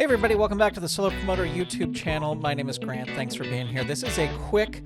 Hey everybody, welcome back to the Solo Promoter YouTube channel. My name is Grant. Thanks for being here. This is a quick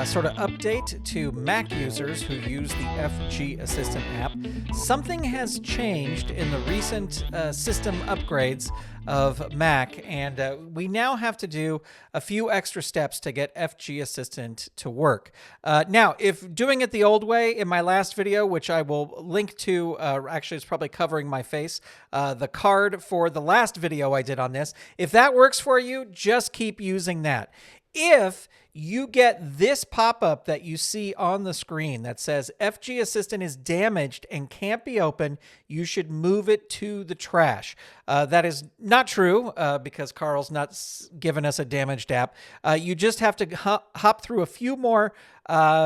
sort of update to Mac users who use the FG Assistant app. Something has changed in the recent system upgrades of Mac, and we now have to do a few extra steps to get FG Assistant to work. Now, if doing it the old way in my last video, which I will link to, actually it's probably covering my face, the card for the last video I did on this, if that works for you, just keep using that. If you get this pop-up that you see on the screen that says FG Assistant is damaged and can't be opened, you should move it to the trash. That is not true because Carl's not given us a damaged app. You just have to hop through a few more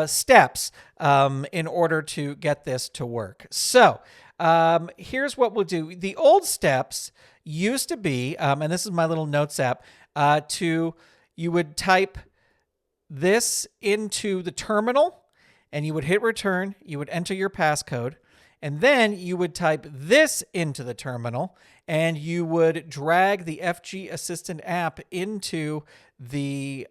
steps in order to get this to work. So here's what we'll do. The old steps used to be, and this is my little notes app, you would type this into the terminal and you would hit return, you would enter your passcode, and then you would type this into the terminal and you would drag the FG Assistant app into the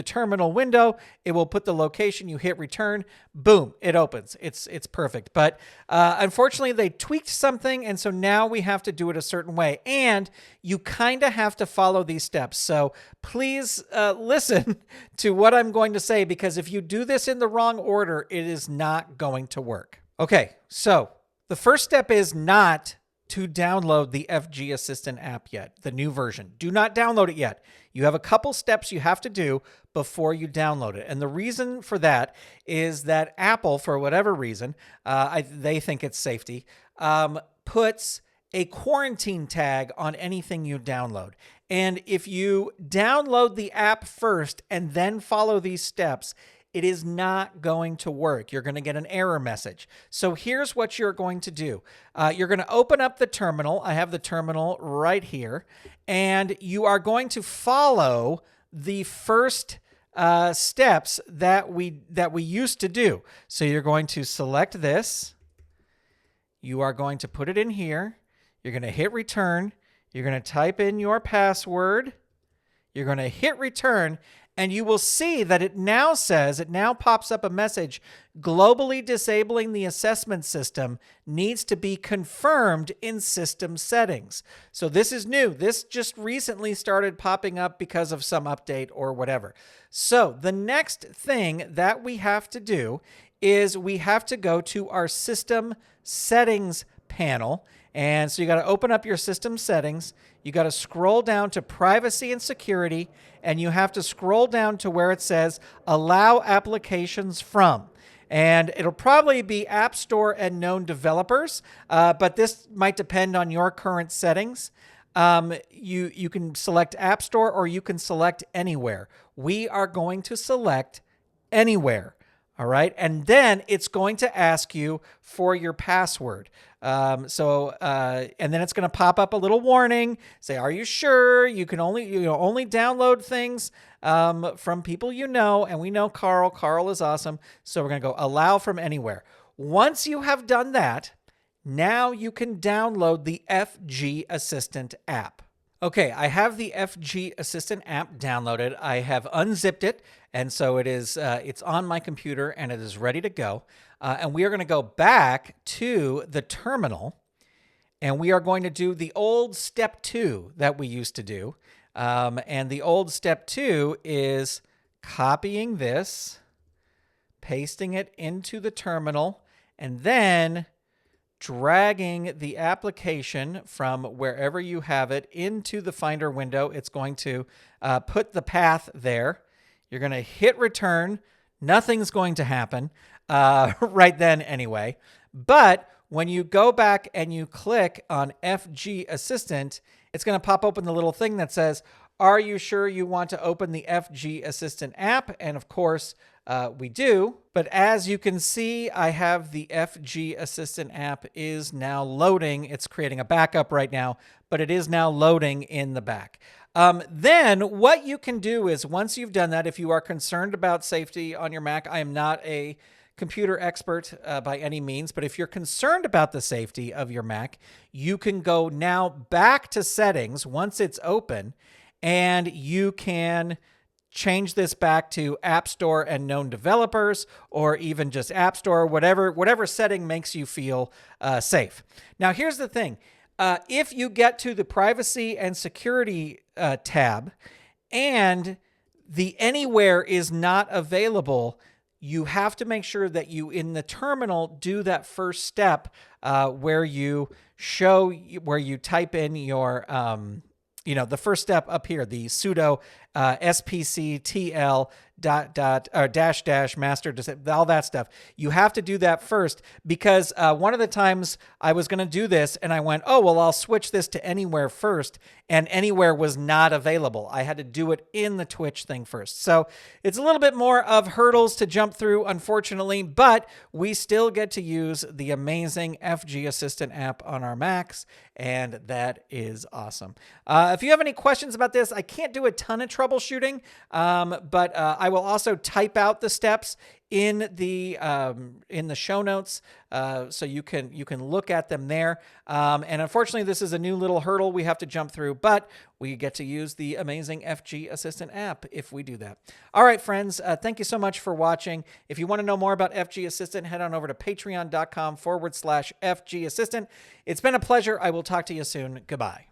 terminal window. It will put the location, you hit return, boom, it opens. It's perfect. But unfortunately, they tweaked something, and so now we have to do it a certain way. And you kind of have to follow these steps. So please listen to what I'm going to say, because if you do this in the wrong order, it is not going to work. Okay, so the first step is not to download the FG Assistant app yet, the new version. Do not download it yet. You have a couple steps you have to do before you download it. And the reason for that is that Apple, for whatever reason, they think it's safety, puts a quarantine tag on anything you download. And if you download the app first and then follow these steps, it is not going to work. You're going to get an error message. So here's what you're going to do. You're going to open up the terminal. I have the terminal right here. And you are going to follow the first steps that we used to do. So you're going to select this. You are going to put it in here. You're going to hit return. You're going to type in your password. You're going to hit return. And you will see that it now pops up a message, globally disabling the assessment system needs to be confirmed in system settings. So this is new. This just recently started popping up because of some update or whatever. So the next thing that we have to do is we have to go to our system settings panel. And so you got to open up your system settings. You got to scroll down to privacy and security, and you have to scroll down to where it says allow applications from. And it'll probably be App Store and known developers, but this might depend on your current settings. You can select App Store or you can select anywhere. We are going to select anywhere. All right. And then it's going to ask you for your password. And then it's going to pop up a little warning, say, are you sure? You can only download things from people you know. And we know Carl. Carl is awesome. So we're going to go allow from anywhere. Once you have done that, now you can download the FG Assistant app. Okay, I have the FG Assistant app downloaded. I have unzipped it, and so it is. It's on my computer, and it is ready to go. And we are going to go back to the terminal, and we are going to do the old step 2 that we used to do. And the old step 2 is copying this, pasting it into the terminal, and then dragging the application from wherever you have it into the Finder window. It's going to put the path there. You're going to hit return. Nothing's going to happen right then anyway. But when you go back and you click on FG Assistant, it's going to pop open the little thing that says, are you sure you want to open the FG Assistant app? And of course, we do. But as you can see, I have the FG Assistant app is now loading. It's creating a backup right now, but it is now loading in the back. Then what you can do is once you've done that, if you are concerned about safety on your Mac, I am not a computer expert by any means, but if you're concerned about the safety of your Mac, you can go now back to settings once it's open, and you can change this back to App Store and known developers, or even just App Store, whatever setting makes you feel safe. Now, here's the thing. If you get to the privacy and security tab and the anywhere is not available, you have to make sure that you, in the terminal, do that first step where you type in your, the first step up here, the sudo spctl dash master, all that stuff. You have to do that first, because one of the times I was going to do this and I went, oh, well, I'll switch this to anywhere first, and anywhere was not available. I had to do it in the Twitch thing first. So it's a little bit more of hurdles to jump through, unfortunately, but we still get to use the amazing FG Assistant app on our Macs, and that is awesome. If you have any questions about this, I can't do a ton of troubleshooting, but I will also type out the steps in the show notes, so you can look at them there. And unfortunately, this is a new little hurdle we have to jump through, but we get to use the amazing FG Assistant app if we do that. All right, friends, thank you so much for watching. If you want to know more about FG Assistant, head on over to patreon.com/FG Assistant. It's been a pleasure. I will talk to you soon. Goodbye.